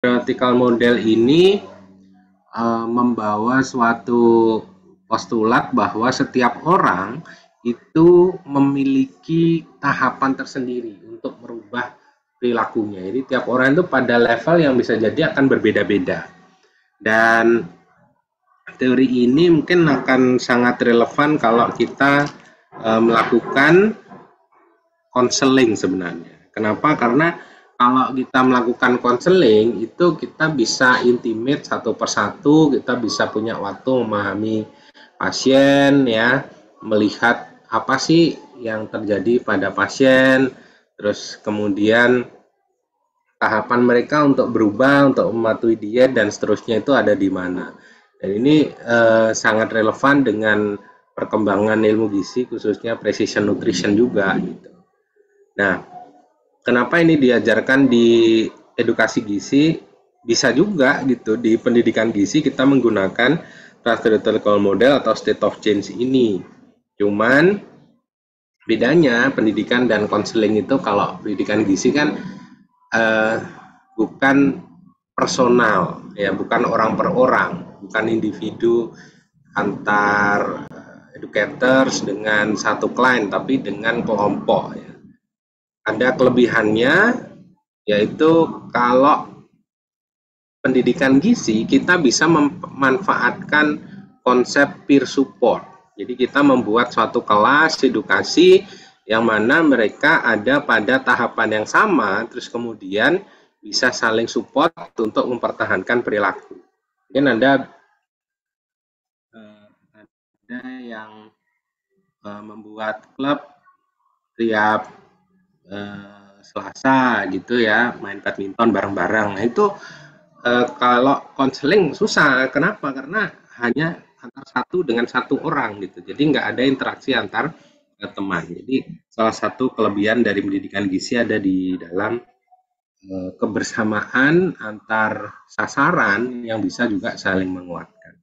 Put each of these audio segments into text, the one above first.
Theoretical model ini membawa suatu postulat bahwa setiap orang itu memiliki tahapan tersendiri untuk merubah perilakunya. Jadi tiap orang itu pada level yang bisa jadi akan berbeda-beda. Dan teori ini mungkin akan sangat relevan kalau kita melakukan konseling sebenarnya. Kenapa? Karena kalau kita melakukan konseling itu kita bisa intimate satu persatu, kita bisa punya waktu memahami pasien ya, melihat apa sih yang terjadi pada pasien, terus kemudian tahapan mereka untuk berubah, untuk mematuhi diet dan seterusnya itu ada di mana. Dan ini sangat relevan dengan perkembangan ilmu gizi khususnya precision nutrition juga gitu. Nah, kenapa ini diajarkan di edukasi gizi? Bisa juga gitu di pendidikan gizi kita menggunakan theoretical model atau state of change ini. Cuman bedanya pendidikan dan konseling itu kalau pendidikan gizi kan bukan personal ya, bukan orang per orang, bukan individu antar educators dengan satu klien, tapi dengan kelompok ya. Ada kelebihannya yaitu kalau pendidikan gizi kita bisa memanfaatkan konsep peer support. Jadi kita membuat suatu kelas edukasi yang mana mereka ada pada tahapan yang sama, terus kemudian bisa saling support untuk mempertahankan perilaku. Mungkin ada yang membuat klub tiap Selasa gitu ya, main badminton bareng-bareng. Nah, itu kalau konseling susah. Kenapa? Karena hanya antar satu dengan satu orang gitu. Jadi nggak ada interaksi antar teman. Jadi salah satu kelebihan dari pendidikan gizi ada di dalam kebersamaan antar sasaran yang bisa juga saling menguatkan.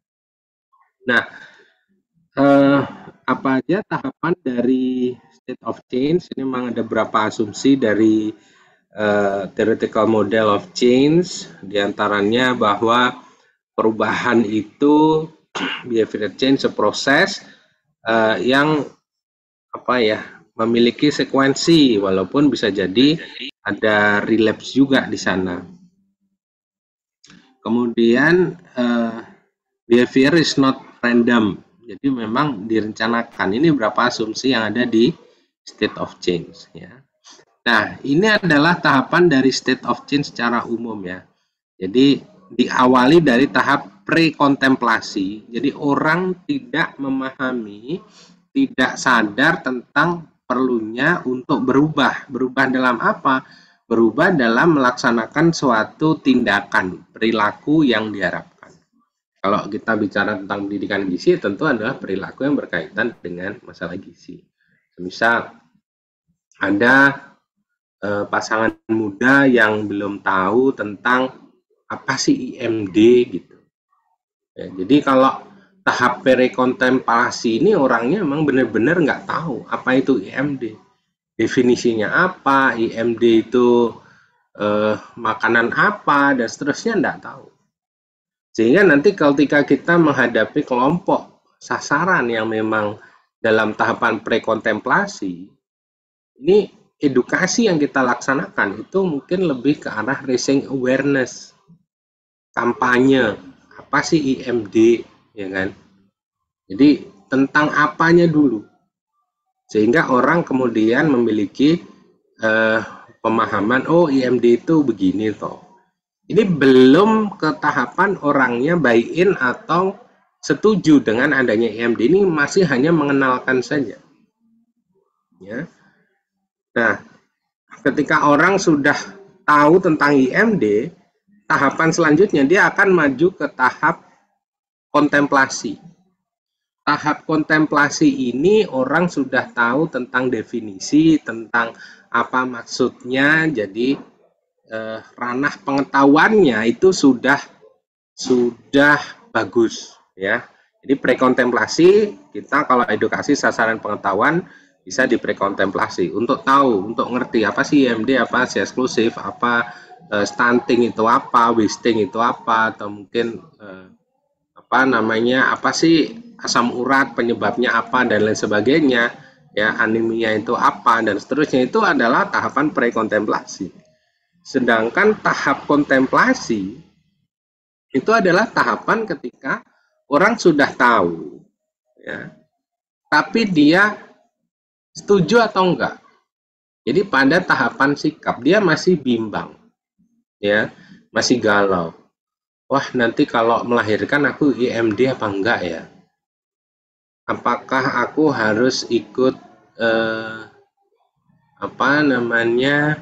Nah, apa aja tahapan dari state of change? Ini memang ada beberapa asumsi dari theoretical model of change, diantaranya bahwa perubahan itu behavior change proses yang memiliki sekuensi, walaupun bisa jadi ada relapse juga di sana. Kemudian behavior is not random, jadi memang direncanakan. Ini beberapa asumsi yang ada di state of change ya. Nah, ini adalah tahapan dari state of change secara umum ya. Jadi diawali dari tahap pre-kontemplasi. Jadi orang tidak memahami, tidak sadar tentang perlunya untuk berubah. Berubah dalam apa? Berubah dalam melaksanakan suatu tindakan, perilaku yang diharapkan. Kalau kita bicara tentang pendidikan gizi, tentu adalah perilaku yang berkaitan dengan masalah gizi. Misal ada pasangan muda yang belum tahu tentang apa sih IMD gitu. Ya, jadi kalau tahap pre-kontemplasi ini orangnya memang benar-benar nggak tahu apa itu IMD. Definisinya apa, IMD itu makanan apa, dan seterusnya nggak tahu. Sehingga nanti ketika kita menghadapi kelompok sasaran yang memang dalam tahapan pre-kontemplasi, ini edukasi yang kita laksanakan itu mungkin lebih ke arah raising awareness, kampanye, apa sih IMD, ya kan? Jadi tentang apanya dulu, sehingga orang kemudian memiliki pemahaman, oh IMD itu begini toh. Ini belum ke tahapan orangnya buy-in atau setuju dengan adanya IMD, ini masih hanya mengenalkan saja. Ya. Nah, ketika orang sudah tahu tentang IMD, tahapan selanjutnya dia akan maju ke tahap kontemplasi. Tahap kontemplasi ini orang sudah tahu tentang definisi, tentang apa maksudnya, jadi ranah pengetahuannya itu sudah bagus ya. Jadi prekontemplasi kita kalau edukasi sasaran pengetahuan bisa di prekontemplasi untuk tahu, untuk ngerti apa sih IMD, apa sih eksklusif, apa stunting itu apa, wasting itu apa, atau mungkin apa namanya, apa sih asam urat, penyebabnya apa dan lain sebagainya, ya anemia itu apa dan seterusnya, itu adalah tahapan prekontemplasi. Sedangkan tahap kontemplasi itu adalah tahapan ketika orang sudah tahu, ya, tapi dia setuju atau enggak. Jadi pada tahapan sikap dia masih bimbang, ya, masih galau. Wah, nanti kalau melahirkan aku IMD apa enggak ya? Apakah aku harus ikut apa namanya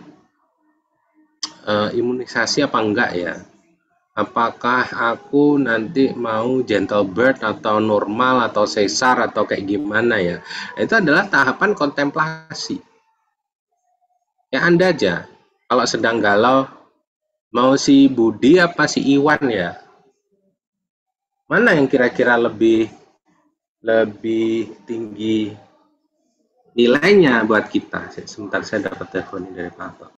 imunisasi apa enggak ya? Apakah aku nanti mau gentle birth atau normal atau sesar atau kayak gimana ya? Itu adalah tahapan kontemplasi. Ya Anda aja, kalau sedang galau, mau si Budi apa si Iwan ya? Mana yang kira-kira lebih lebih tinggi nilainya buat kita? Sebentar, saya dapat telepon dari Pak.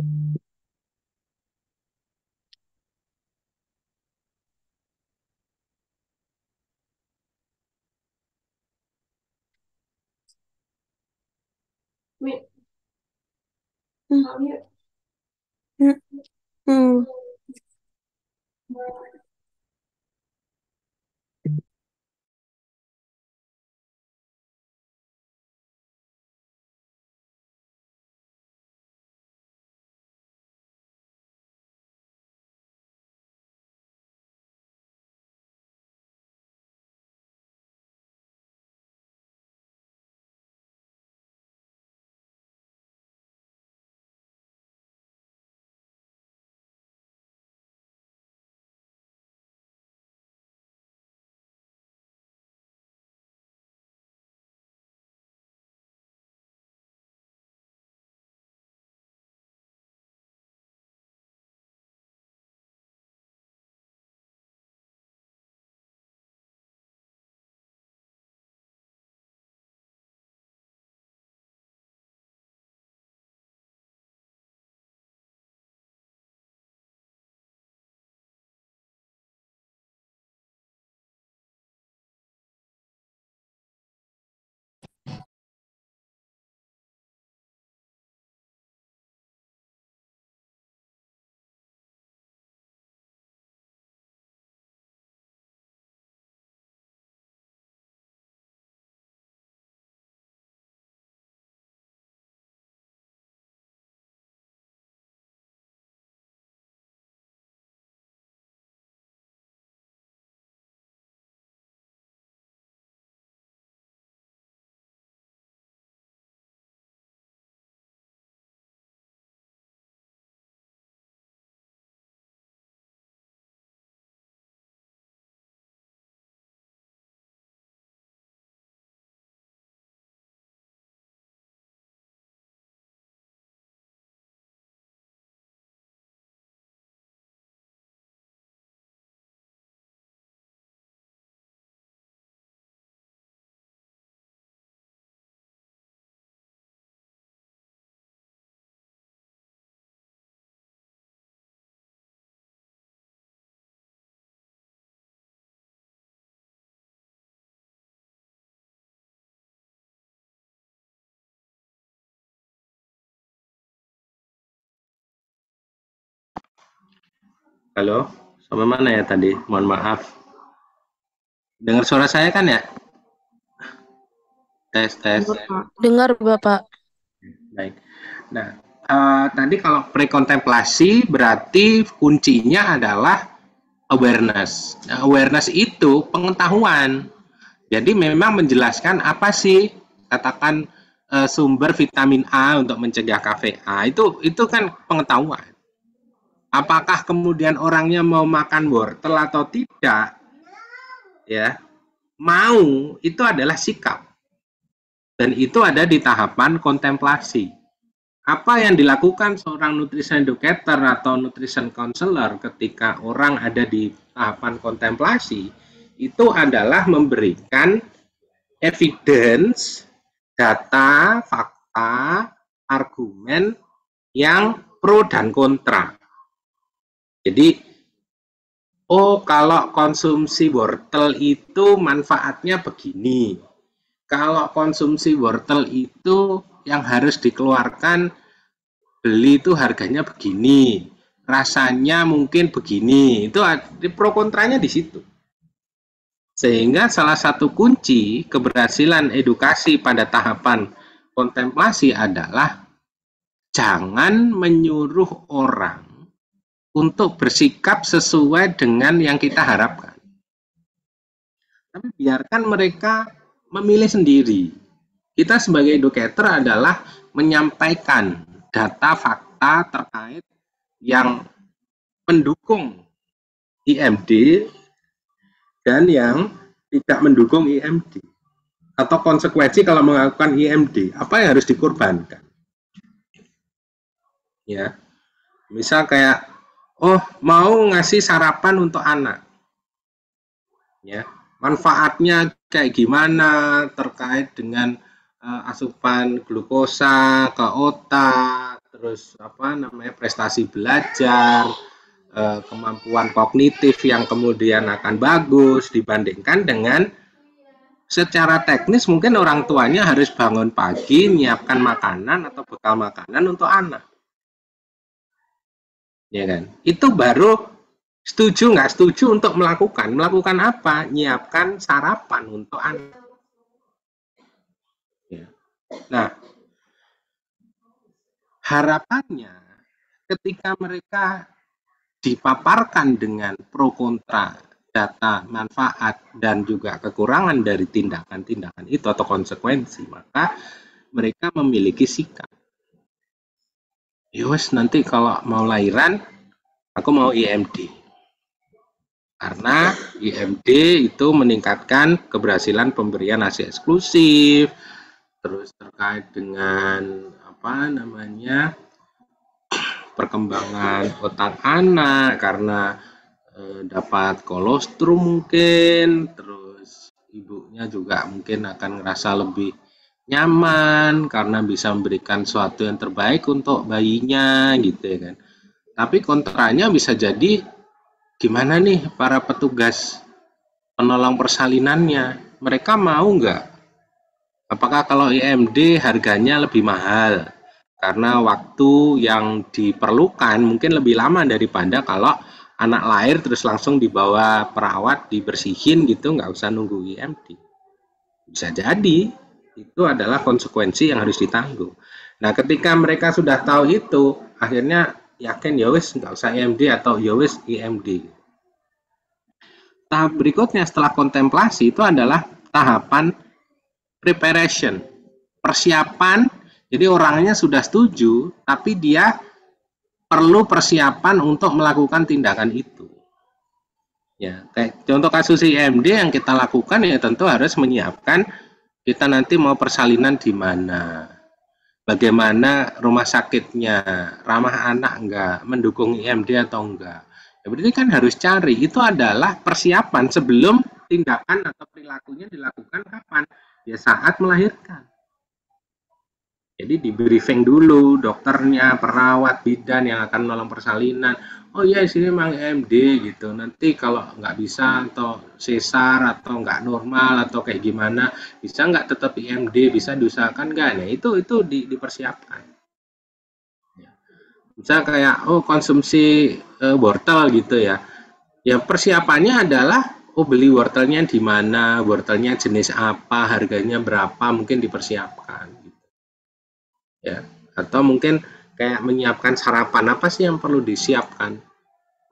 Hmm. Hmm. Hmm. Halo, sampai mana ya tadi? Mohon maaf. Dengar suara saya kan ya? Tes, tes. Dengar, Bapak. Baik. Nah, tadi kalau prekontemplasi berarti kuncinya adalah awareness. Nah, awareness itu pengetahuan. Jadi memang menjelaskan apa sih katakan sumber vitamin A untuk mencegah KVA. Itu kan pengetahuan. Apakah kemudian orangnya mau makan wortel atau tidak, ya, mau itu adalah sikap. Dan itu ada di tahapan kontemplasi. Apa yang dilakukan seorang nutrition educator atau nutrition counselor ketika orang ada di tahapan kontemplasi itu adalah memberikan evidence, data, fakta, argumen yang pro dan kontra. Jadi, oh kalau konsumsi wortel itu manfaatnya begini. Kalau konsumsi wortel itu yang harus dikeluarkan beli itu harganya begini, rasanya mungkin begini. Itu pro kontranya di situ. Sehingga salah satu kunci keberhasilan edukasi pada tahapan kontemplasi adalah jangan menyuruh orang untuk bersikap sesuai dengan yang kita harapkan. Tapi biarkan mereka memilih sendiri. Kita sebagai educator adalah menyampaikan data fakta terkait yang mendukung IMD dan yang tidak mendukung IMD atau konsekuensi kalau melakukan IMD apa yang harus dikorbankan, ya. Misal kayak, oh mau ngasih sarapan untuk anak, ya, manfaatnya kayak gimana terkait dengan asupan glukosa ke otak, terus prestasi belajar, kemampuan kognitif yang kemudian akan bagus dibandingkan dengan secara teknis mungkin orang tuanya harus bangun pagi, menyiapkan makanan atau bekal makanan untuk anak. Ya kan? Itu baru setuju nggak setuju untuk melakukan apa? Nyiapkan sarapan untuk anak. Ya. Nah, harapannya ketika mereka dipaparkan dengan pro kontra data, manfaat, dan juga kekurangan dari tindakan-tindakan itu atau konsekuensi, maka mereka memiliki sikap. Yowes, nanti kalau mau lahiran, aku mau IMD. Karena IMD itu meningkatkan keberhasilan pemberian ASI eksklusif, terus terkait dengan perkembangan otak anak karena dapat kolostrum mungkin, terus ibunya juga mungkin akan ngerasa lebih nyaman karena bisa memberikan sesuatu yang terbaik untuk bayinya gitu ya kan. Tapi kontranya bisa jadi gimana nih para petugas penolong persalinannya, mereka mau nggak? Apakah kalau IMD harganya lebih mahal? Karena waktu yang diperlukan mungkin lebih lama daripada kalau anak lahir terus langsung dibawa perawat dibersihin gitu, nggak usah nunggu IMD. Bisa jadi itu adalah konsekuensi yang harus ditanggung. Nah, ketika mereka sudah tahu itu, akhirnya yakin ya wis nggak usah IMD atau ya wis IMD. Tahap berikutnya setelah kontemplasi itu adalah tahapan preparation, persiapan. Jadi orangnya sudah setuju, tapi dia perlu persiapan untuk melakukan tindakan itu. Ya, kayak contoh kasus IMD yang kita lakukan ya tentu harus menyiapkan kita nanti mau persalinan di mana, bagaimana rumah sakitnya, ramah anak enggak, mendukung IMD atau enggak. Ya, berarti kan harus cari, itu adalah persiapan sebelum tindakan atau perilakunya dilakukan kapan? Ya saat melahirkan. Jadi di briefing dulu dokternya, perawat, bidan yang akan menolong persalinan. Oh iya, sini memang IMD gitu. Nanti kalau nggak bisa atau sesar atau nggak normal atau kayak gimana, bisa nggak tetap IMD? Bisa diusahakan nggak? Nah itu dipersiapkan. Bisa kayak konsumsi wortel gitu ya. Ya persiapannya adalah beli wortelnya di mana, wortelnya jenis apa, harganya berapa, mungkin dipersiapkan. Ya, atau mungkin kayak menyiapkan sarapan apa sih yang perlu disiapkan,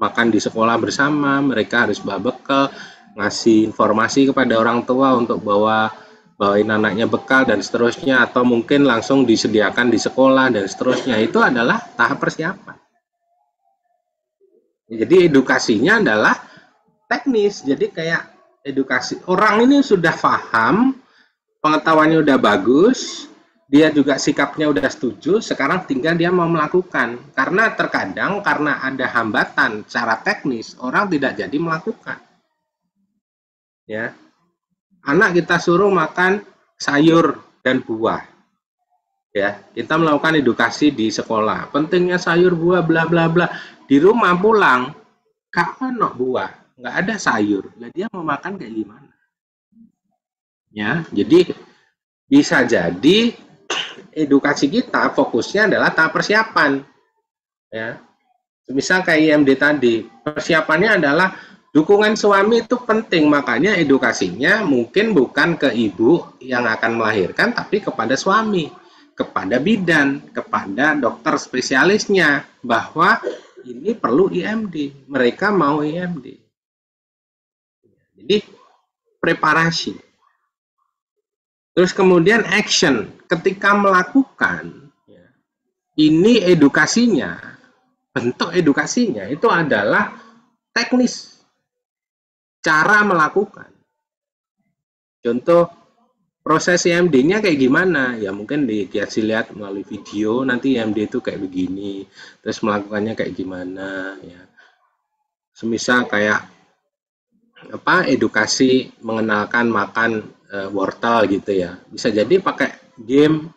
makan di sekolah bersama, mereka harus bawa bekal, ngasih informasi kepada orang tua untuk bawain anaknya bekal dan seterusnya, atau mungkin langsung disediakan di sekolah dan seterusnya. Itu adalah tahap persiapan. Jadi edukasinya adalah teknis, jadi kayak edukasi orang ini sudah paham, pengetahuannya udah bagus, dia juga sikapnya udah setuju, sekarang tinggal dia mau melakukan. Karena terkadang karena ada hambatan secara teknis, orang tidak jadi melakukan. Ya. Anak kita suruh makan sayur dan buah. Ya, kita melakukan edukasi di sekolah. Pentingnya sayur, buah, bla bla bla. Di rumah pulang, gak ono buah, nggak ada sayur. Lah dia mau makan kayak gimana? Ya, jadi bisa jadi edukasi kita fokusnya adalah tahap persiapan. Ya. Misal kayak IMD tadi, persiapannya adalah dukungan suami itu penting, makanya edukasinya mungkin bukan ke ibu yang akan melahirkan, tapi kepada suami, kepada bidan, kepada dokter spesialisnya, bahwa ini perlu IMD, mereka mau IMD. Jadi preparasi. Terus kemudian action, ketika melakukan, ini edukasinya, bentuk edukasinya itu adalah teknis, cara melakukan. Contoh proses IMD-nya kayak gimana? Ya mungkin dikasih lihat melalui video, nanti IMD itu kayak begini, terus melakukannya kayak gimana ya. Semisal kayak edukasi mengenalkan makan wortel gitu ya. Bisa jadi pakai game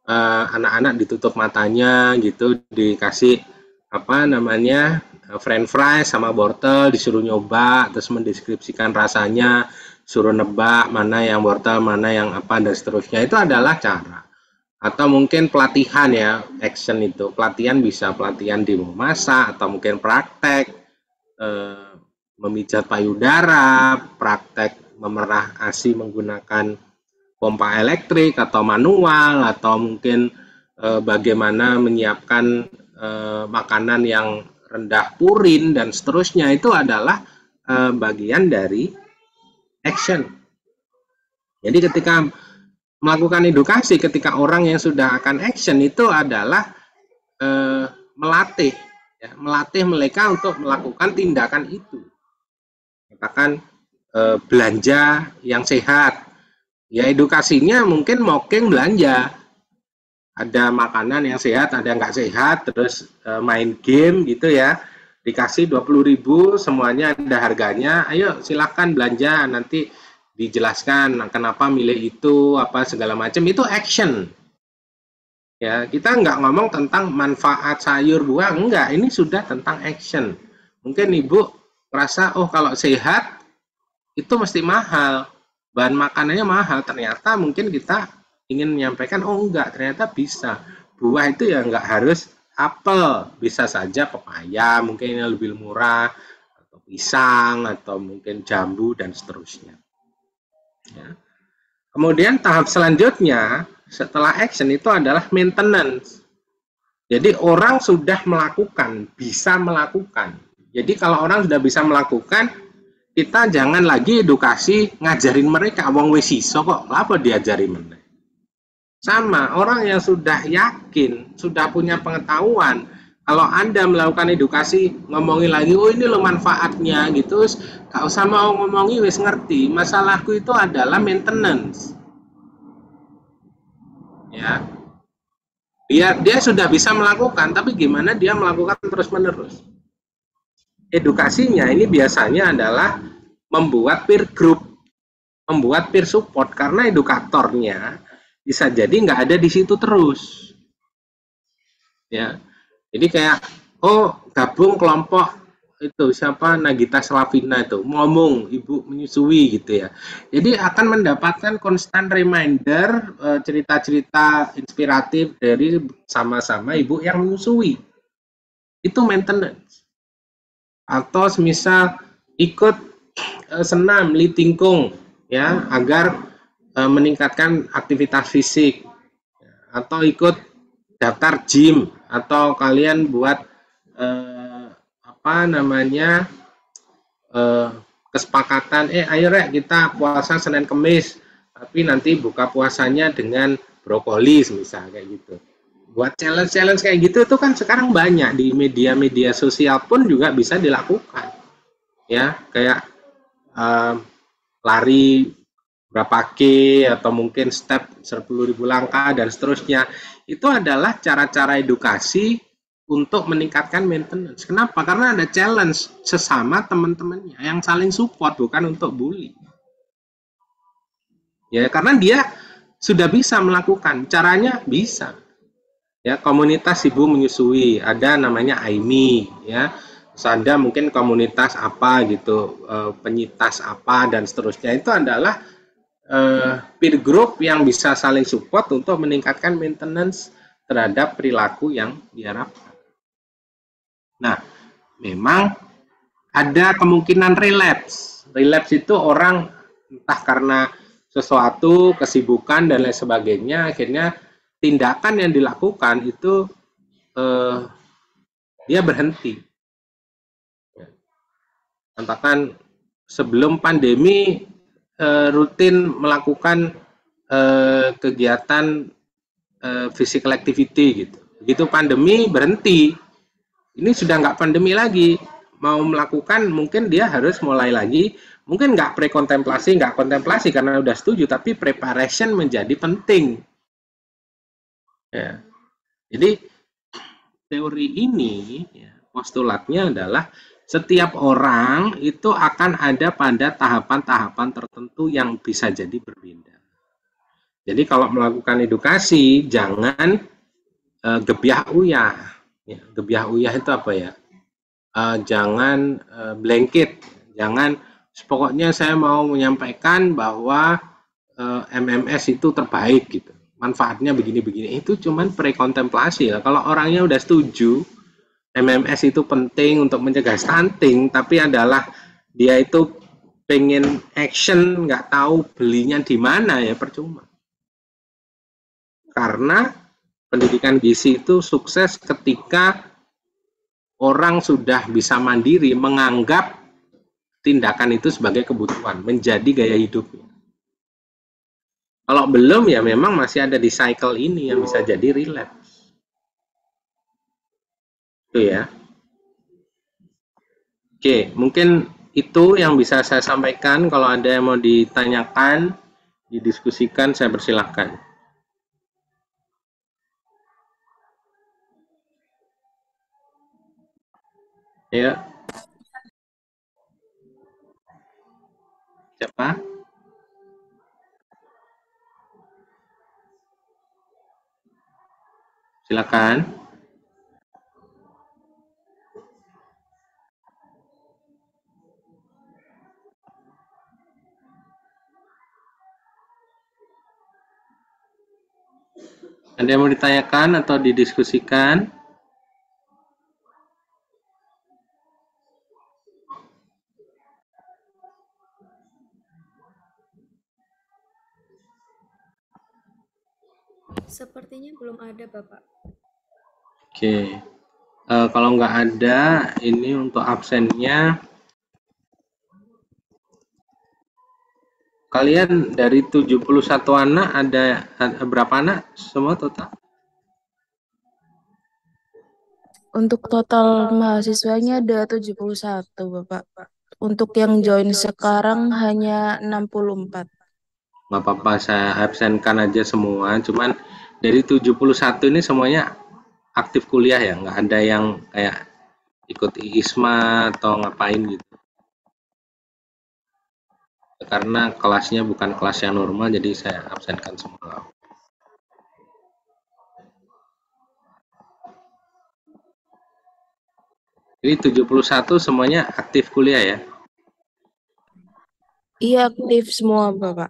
anak-anak ditutup matanya gitu, dikasih apa namanya french fries sama wortel, disuruh nyoba, terus mendeskripsikan rasanya, suruh nebak mana yang wortel, mana yang apa dan seterusnya. Itu adalah cara. Atau mungkin pelatihan ya, action itu. Pelatihan bisa pelatihan di memasak atau mungkin praktek memijat payudara, praktek memerah ASI menggunakan pompa elektrik atau manual, atau mungkin bagaimana menyiapkan makanan yang rendah purin dan seterusnya. Itu adalah bagian dari action. Jadi ketika melakukan edukasi, ketika orang yang sudah akan action itu adalah melatih, ya, melatih mereka untuk melakukan tindakan itu. Katakan belanja yang sehat, ya edukasinya mungkin mocking belanja. Ada makanan yang sehat, ada yang nggak sehat, terus main game gitu ya. Dikasih 20.000, semuanya ada harganya. Ayo silahkan belanja, nanti dijelaskan kenapa milih itu, apa segala macam. Itu action. Ya, kita nggak ngomong tentang manfaat sayur buah, enggak. Ini sudah tentang action. Mungkin ibu merasa, oh kalau sehat itu mesti mahal, bahan makanannya mahal. Ternyata mungkin kita ingin menyampaikan, oh enggak, ternyata bisa. Buah itu ya enggak harus apel, bisa saja pepaya, mungkin ini lebih murah, atau pisang, atau mungkin jambu, dan seterusnya. Ya. Kemudian tahap selanjutnya, setelah action itu adalah maintenance. Jadi orang sudah melakukan, bisa melakukan. Jadi kalau orang sudah bisa melakukan, kita jangan lagi edukasi ngajarin mereka, wong wis iso kok, apa diajari mereka. Sama, orang yang sudah yakin, sudah punya pengetahuan, kalau Anda melakukan edukasi, ngomongin lagi, oh ini loh manfaatnya gitu, gak usah mau ngomongin, wis ngerti. Masalahku itu adalah maintenance. Ya, dia sudah bisa melakukan, tapi gimana dia melakukan terus-menerus. Edukasinya ini biasanya adalah membuat peer group, membuat peer support, karena edukatornya bisa jadi nggak ada di situ terus. Ya, jadi kayak, oh gabung kelompok itu siapa, Nagita Slavina itu ngomong ibu menyusui gitu ya. Jadi akan mendapatkan konstan reminder, cerita-cerita inspiratif dari sama-sama ibu yang menyusui. Itu maintenance. Atau semisal ikut senam litingkung ya, agar meningkatkan aktivitas fisik, atau ikut daftar gym, atau kalian buat apa namanya kesepakatan, ayo rek kita puasa Senin Kemis, tapi nanti buka puasanya dengan brokoli misal kayak gitu. Buat challenge kayak gitu itu kan sekarang banyak di media-media sosial pun juga bisa dilakukan. Ya, kayak lari berapa K, atau mungkin step 10.000 langkah dan seterusnya. Itu adalah cara-cara edukasi untuk meningkatkan maintenance. Kenapa? Karena ada challenge sesama teman-temannya yang saling support, bukan untuk bully. Ya, karena dia sudah bisa melakukan, caranya bisa. Ya, komunitas ibu menyusui, ada namanya AIMI, ya. Terus ada mungkin komunitas apa gitu, penyitas apa dan seterusnya. Itu adalah peer group yang bisa saling support untuk meningkatkan maintenance terhadap perilaku yang diharapkan. Nah, memang ada kemungkinan relapse. Relapse itu orang entah karena sesuatu, kesibukan dan lain sebagainya, akhirnya tindakan yang dilakukan itu dia berhenti. Katakan sebelum pandemi rutin melakukan kegiatan physical activity gitu. Begitu pandemi berhenti. Ini sudah nggak pandemi lagi. Mau melakukan mungkin dia harus mulai lagi. Mungkin nggak pre-kontemplasi, nggak kontemplasi karena udah setuju, tapi preparation menjadi penting. Ya. Jadi teori ini, ya, postulatnya adalah setiap orang itu akan ada pada tahapan-tahapan tertentu yang bisa jadi berbeda. Jadi kalau melakukan edukasi jangan gebyah uyah. Ya, gebyah uyah itu apa ya? Jangan blanket, jangan pokoknya saya mau menyampaikan bahwa MMS itu terbaik gitu. Manfaatnya begini-begini. Itu cuman prekontemplasi ya. Kalau orangnya udah setuju MMS itu penting untuk mencegah stunting, tapi adalah dia itu pengen action, nggak tahu belinya di mana, ya percuma. Karena pendidikan gizi itu sukses ketika orang sudah bisa mandiri menganggap tindakan itu sebagai kebutuhan, menjadi gaya hidupnya. Kalau belum ya memang masih ada di cycle ini yang bisa jadi relapse. Itu ya. Oke, mungkin itu yang bisa saya sampaikan. Kalau ada yang mau ditanyakan, didiskusikan, saya persilahkan. Ya. Siapa? Silakan. Ada yang mau ditanyakan atau didiskusikan? Sepertinya belum ada, Bapak. Oke. Kalau nggak ada, ini untuk absennya. Kalian dari 71 anak ada berapa anak semua total? Untuk total mahasiswanya ada 71, Bapak. Untuk yang join sekarang hanya 64. Nggak apa-apa, saya absenkan aja semua. Cuman dari 71 ini semuanya aktif kuliah ya, nggak ada yang kayak ikut ISMA atau ngapain gitu. Karena kelasnya bukan kelas yang normal, jadi saya absenkan semua. Jadi 71 semuanya aktif kuliah ya? Iya, aktif semua, Bapak.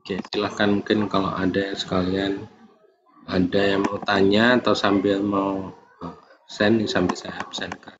Oke, silahkan mungkin kalau ada sekalian ada yang mau tanya atau sambil mau absen, sambil saya absenkan.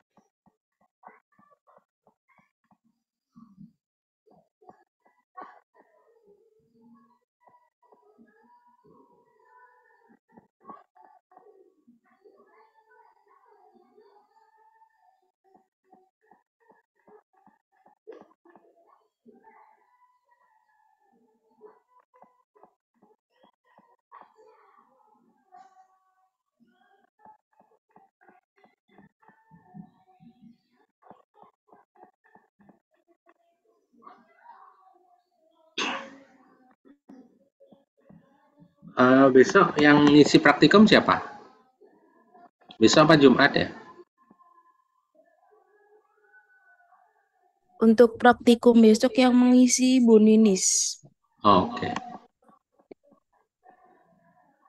Besok yang ngisi praktikum siapa? Besok apa Jumat ya? Untuk praktikum besok yang mengisi Bu Ninis. Oke.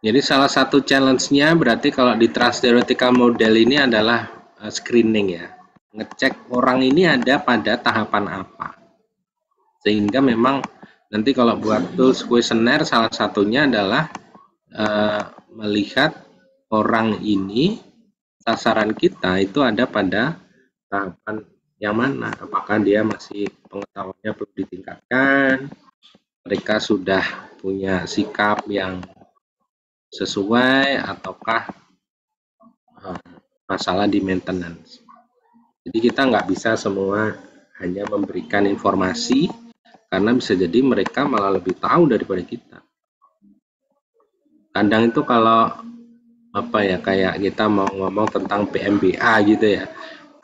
Jadi salah satu challenge-nya berarti kalau di Trust Theoretical Model ini adalah screening ya. Ngecek orang ini ada pada tahapan apa. Sehingga memang nanti kalau buat tools questionnaire salah satunya adalah melihat orang ini, sasaran kita itu ada pada tahapan yang mana, apakah dia masih pengetahuannya perlu ditingkatkan, mereka sudah punya sikap yang sesuai, ataukah masalah di maintenance. Jadi kita nggak bisa semua hanya memberikan informasi, karena bisa jadi mereka malah lebih tahu daripada kita. Kadang itu kalau apa ya, kayak kita mau ngomong tentang PMBA gitu ya,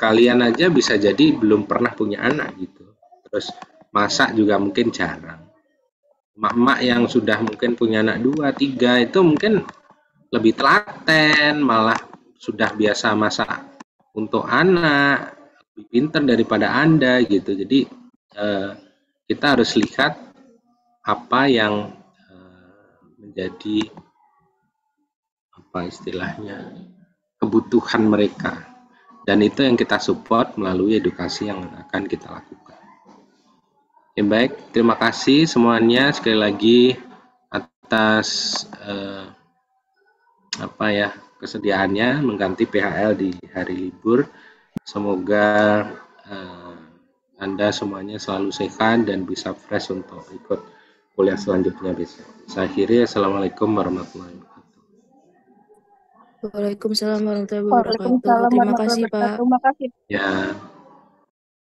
kalian aja bisa jadi belum pernah punya anak gitu, terus masak juga mungkin jarang. Emak-emak yang sudah mungkin punya anak 2, 3 itu mungkin lebih telaten, malah sudah biasa masak untuk anak, lebih pintar daripada Anda gitu. Jadi kita harus lihat apa yang menjadi apa istilahnya kebutuhan mereka, dan itu yang kita support melalui edukasi yang akan kita lakukan. Ya, baik, terima kasih semuanya sekali lagi atas kesediaannya mengganti PHL di hari libur. Semoga Anda semuanya selalu sehat dan bisa fresh untuk ikut kuliah selanjutnya besok. Saya akhiri, Assalamualaikum warahmatullahi wabarakatuh. Waalaikumsalam warahmatullahi wabarakatuh. Terima kasih, Pak. Terima kasih. Ya.